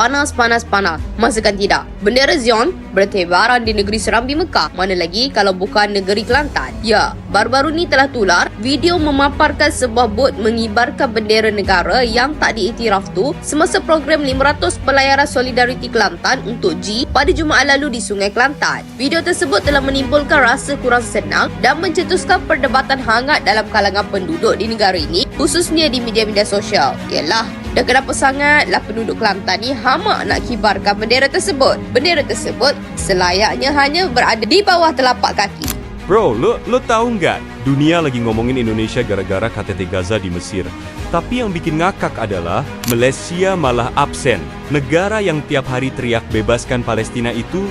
panas. Masakan tidak, bendera Zion bertebaran di negeri serambi Mekah, mana lagi kalau bukan negeri Kelantan. Ya, baru-baru ni telah tular video memaparkan sebuah bot mengibarkan bendera negara yang tak diiktiraf tu semasa program 500 pelayaran Solidariti Kelantan untuk G pada Jumaat lalu di Sungai Kelantan. Video tersebut telah menimbulkan rasa kurang senang dan mencetuskan perdebatan hangat dalam kalangan penduduk di negara ini, khususnya di media-media sosial. Yalah, dah kenapa sangatlah penduduk Kelantan ni hamak nak kibarkan bendera tersebut. Bendera tersebut selayaknya hanya berada di bawah telapak kaki. Bro, lo tahu nggak? Dunia lagi ngomongin Indonesia gara-gara KTT Gaza di Mesir. Tapi yang bikin ngakak adalah Malaysia malah absen. Negara yang tiap hari teriak bebaskan Palestina itu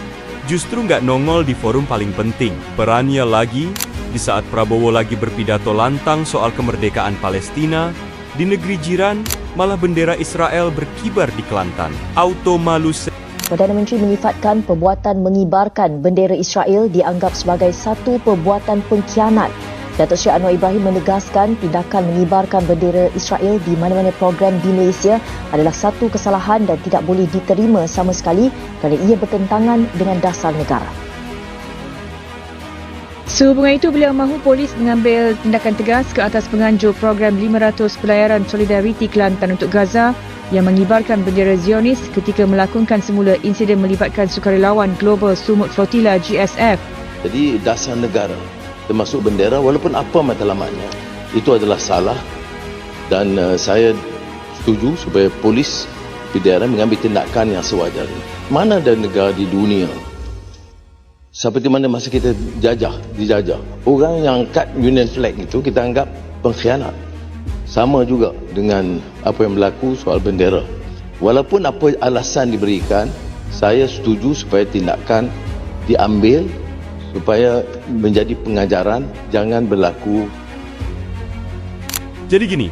justru nggak nongol di forum paling penting. Perannya lagi di saat Prabowo lagi berpidato lantang soal kemerdekaan Palestina, di negeri jiran malah bendera Israel berkibar di Kelantan. Auto malu. Perdana Menteri menyifatkan perbuatan mengibarkan bendera Israel dianggap sebagai satu perbuatan pengkhianat. Datuk Seri Anwar Ibrahim menegaskan tindakan mengibarkan bendera Israel di mana-mana program di Malaysia adalah satu kesalahan dan tidak boleh diterima sama sekali kerana ia bertentangan dengan dasar negara. Sehubungan itu, beliau mahu polis mengambil tindakan tegas ke atas penganjur program 500 pelayaran Solidariti Kelantan untuk Gaza yang mengibarkan bendera Zionis ketika melakonkan semula insiden melibatkan sukarelawan Global Sumut Flotilla GSF. Jadi dasar negara termasuk bendera walaupun apa matlamatnya itu adalah salah dan saya setuju supaya polis PDRM mengambil tindakan yang sewajarnya. Mana ada negara di dunia seperti mana masa kita dijajah, orang yang angkat Union Flag itu kita anggap pengkhianat. Sama juga dengan apa yang berlaku soal bendera. Walaupun apa alasan diberikan, saya setuju supaya tindakan diambil supaya menjadi pengajaran, jangan berlaku. Jadi gini,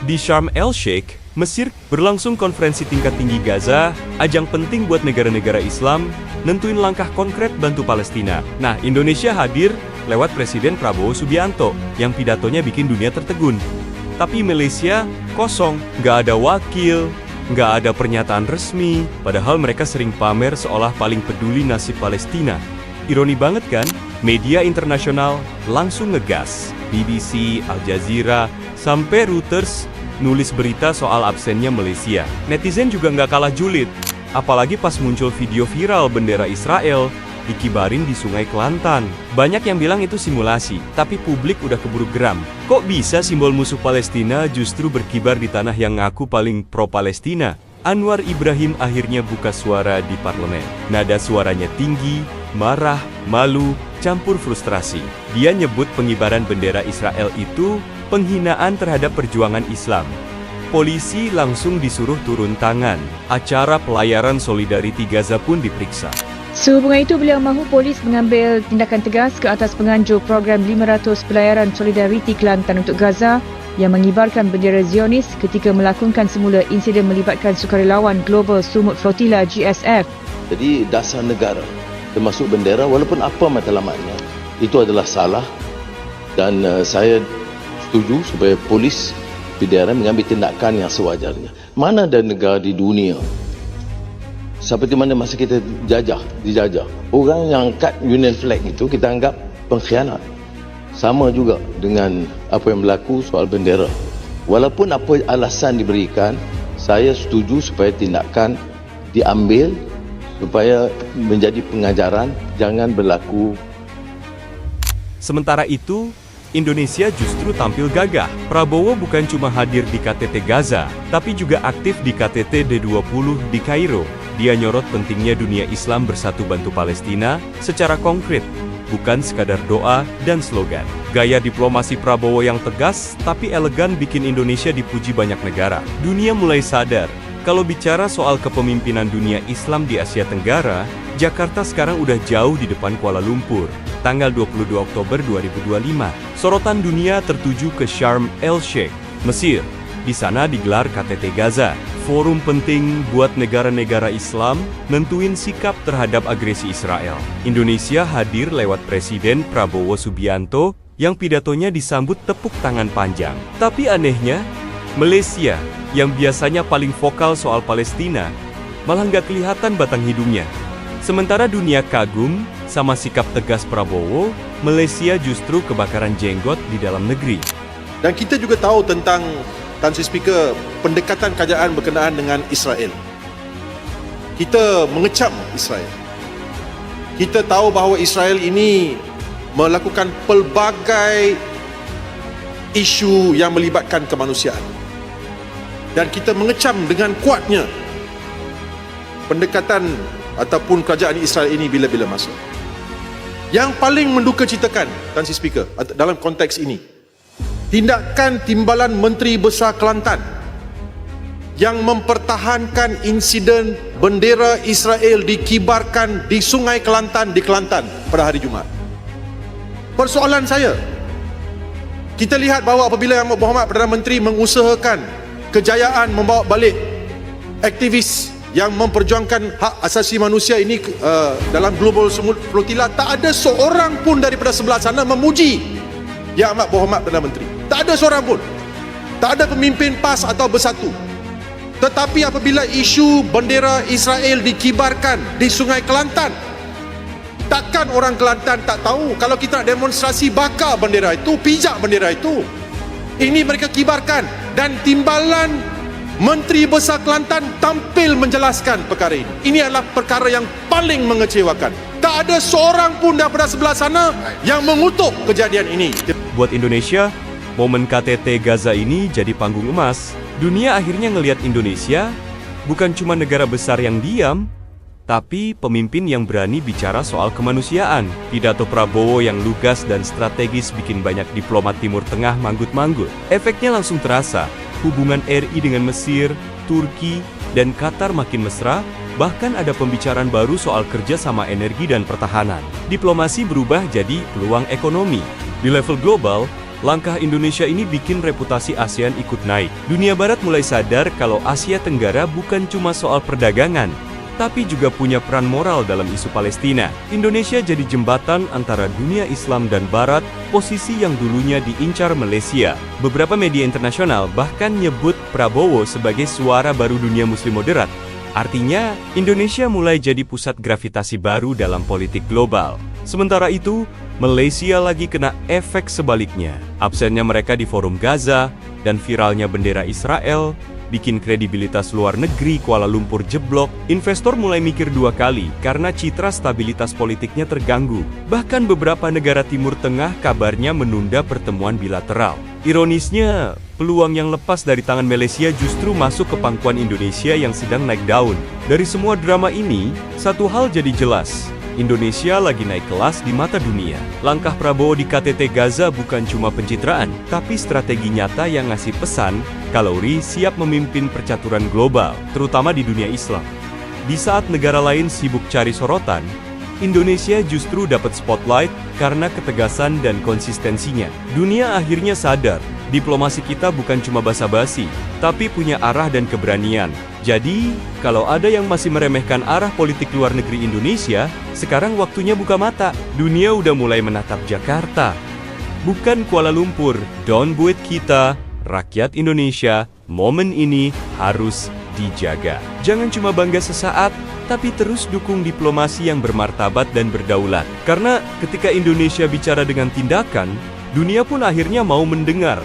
di Sharm el-Sheikh, Mesir, berlangsung konferensi tingkat tinggi Gaza, ajang penting buat negara-negara Islam nentuin langkah konkret bantu Palestina. Nah, Indonesia hadir lewat Presiden Prabowo Subianto yang pidatonya bikin dunia tertegun. Tapi Malaysia kosong, nggak ada wakil, nggak ada pernyataan resmi, padahal mereka sering pamer seolah paling peduli nasib Palestina. Ironi banget kan? Media internasional langsung ngegas. BBC, Al Jazeera, sampai Reuters nulis berita soal absennya Malaysia. Netizen juga nggak kalah julid, apalagi pas muncul video viral bendera Israel dikibarin di Sungai Kelantan. Banyak yang bilang itu simulasi, tapi publik udah keburu geram. Kok bisa simbol musuh Palestina justru berkibar di tanah yang ngaku paling pro-Palestina? Anwar Ibrahim akhirnya buka suara di parlemen. Nada suaranya tinggi, marah, malu, campur frustrasi. Dia nyebut pengibaran bendera Israel itu penghinaan terhadap perjuangan Islam. Polisi langsung disuruh turun tangan. Acara pelayaran Solidariti Gaza pun diperiksa. Sehubungan itu, beliau mahu polis mengambil tindakan tegas ke atas penganjur program 500 pelayaran Solidariti Kelantan untuk Gaza yang mengibarkan bendera Zionis ketika melakonkan semula insiden melibatkan sukarelawan Global Sumut Flotilla GSF. Jadi dasar negara termasuk bendera walaupun apa matlamatnya itu adalah salah dan saya setuju supaya polis PDRM mengambil tindakan yang sewajarnya. Mana ada negara di dunia seperti mana masa kita dijajah, orang yang angkat Union Flag itu kita anggap pengkhianat. Sama juga dengan apa yang berlaku soal bendera. Walaupun apa alasan diberikan, saya setuju supaya tindakan diambil supaya menjadi pengajaran, jangan berlaku. Sementara itu, Indonesia justru tampil gagah. Prabowo bukan cuma hadir di KTT Gaza, tapi juga aktif di KTT D20 di Kairo. Dia nyorot pentingnya dunia Islam bersatu bantu Palestina secara konkret, bukan sekadar doa dan slogan. Gaya diplomasi Prabowo yang tegas tapi elegan bikin Indonesia dipuji banyak negara. Dunia mulai sadar, kalau bicara soal kepemimpinan dunia Islam di Asia Tenggara, Jakarta sekarang udah jauh di depan Kuala Lumpur. Tanggal 22 Oktober 2025, sorotan dunia tertuju ke Sharm el-Sheikh, Mesir. Di sana digelar KTT Gaza, forum penting buat negara-negara Islam nentuin sikap terhadap agresi Israel. Indonesia hadir lewat Presiden Prabowo Subianto yang pidatonya disambut tepuk tangan panjang. Tapi anehnya, Malaysia yang biasanya paling vokal soal Palestina malah nggak kelihatan batang hidungnya. Sementara dunia kagum sama sikap tegas Prabowo, Malaysia justru kebakaran jenggot di dalam negeri. Dan kita juga tahu tentang, Tan Sri Speaker, pendekatan kerajaan berkenaan dengan Israel. Kita mengecam Israel. Kita tahu bahawa Israel ini melakukan pelbagai isu yang melibatkan kemanusiaan. Dan kita mengecam dengan kuatnya pendekatan ataupun kerajaan Israel ini bila-bila masa. Yang paling mendukacitakan, Tan Sri Speaker, dalam konteks ini, tindakan timbalan Menteri Besar Kelantan yang mempertahankan insiden bendera Israel dikibarkan di Sungai Kelantan di Kelantan pada hari Jumaat. Persoalan saya, kita lihat bahawa apabila Yang Berhormat Perdana Menteri mengusahakan kejayaan membawa balik aktivis yang memperjuangkan hak asasi manusia ini dalam Global Flotilla, tak ada seorang pun daripada sebelah sana memuji Yang Amat Berhormat Perdana Menteri. Tak ada seorang pun. Tak ada pemimpin PAS atau Bersatu. Tetapi apabila isu bendera Israel dikibarkan di Sungai Kelantan, takkan orang Kelantan tak tahu kalau kita nak demonstrasi bakar bendera itu, pijak bendera itu. Ini mereka kibarkan dan timbalan Menteri Besar Kelantan tampil menjelaskan perkara ini. Ini adalah perkara yang paling mengecewakan. Tak ada seorang pun daripada sebelah sana yang mengutuk kejadian ini. Buat Indonesia, momen KTT Gaza ini jadi panggung emas. Dunia akhirnya ngelihat Indonesia bukan cuma negara besar yang diam, tapi pemimpin yang berani bicara soal kemanusiaan. Pidato Prabowo yang lugas dan strategis bikin banyak diplomat Timur Tengah manggut-manggut. Efeknya langsung terasa. Hubungan RI dengan Mesir, Turki, dan Qatar makin mesra, bahkan ada pembicaraan baru soal kerjasama energi dan pertahanan. Diplomasi berubah jadi peluang ekonomi. Di level global, langkah Indonesia ini bikin reputasi ASEAN ikut naik. Dunia Barat mulai sadar kalau Asia Tenggara bukan cuma soal perdagangan, tapi juga punya peran moral dalam isu Palestina. Indonesia jadi jembatan antara dunia Islam dan Barat, posisi yang dulunya diincar Malaysia. Beberapa media internasional bahkan nyebut Prabowo sebagai suara baru dunia Muslim moderat. Artinya, Indonesia mulai jadi pusat gravitasi baru dalam politik global. Sementara itu, Malaysia lagi kena efek sebaliknya. Absennya mereka di forum Gaza dan viralnya bendera Israel bikin kredibilitas luar negeri Kuala Lumpur jeblok. Investor mulai mikir dua kali karena citra stabilitas politiknya terganggu. Bahkan beberapa negara Timur Tengah kabarnya menunda pertemuan bilateral. Ironisnya, peluang yang lepas dari tangan Malaysia justru masuk ke pangkuan Indonesia yang sedang naik daun. Dari semua drama ini, satu hal jadi jelas. Indonesia lagi naik kelas di mata dunia. Langkah Prabowo di KTT Gaza bukan cuma pencitraan, tapi strategi nyata yang ngasih pesan kalau RI siap memimpin percaturan global, terutama di dunia Islam. Di saat negara lain sibuk cari sorotan, Indonesia justru dapat spotlight karena ketegasan dan konsistensinya. Dunia akhirnya sadar, diplomasi kita bukan cuma basa-basi, tapi punya arah dan keberanian. Jadi, kalau ada yang masih meremehkan arah politik luar negeri Indonesia, sekarang waktunya buka mata. Dunia udah mulai menatap Jakarta, bukan Kuala Lumpur. Don't buat kita, rakyat Indonesia, momen ini harus dijaga. Jangan cuma bangga sesaat, tapi terus dukung diplomasi yang bermartabat dan berdaulat. Karena ketika Indonesia bicara dengan tindakan, dunia pun akhirnya mau mendengar.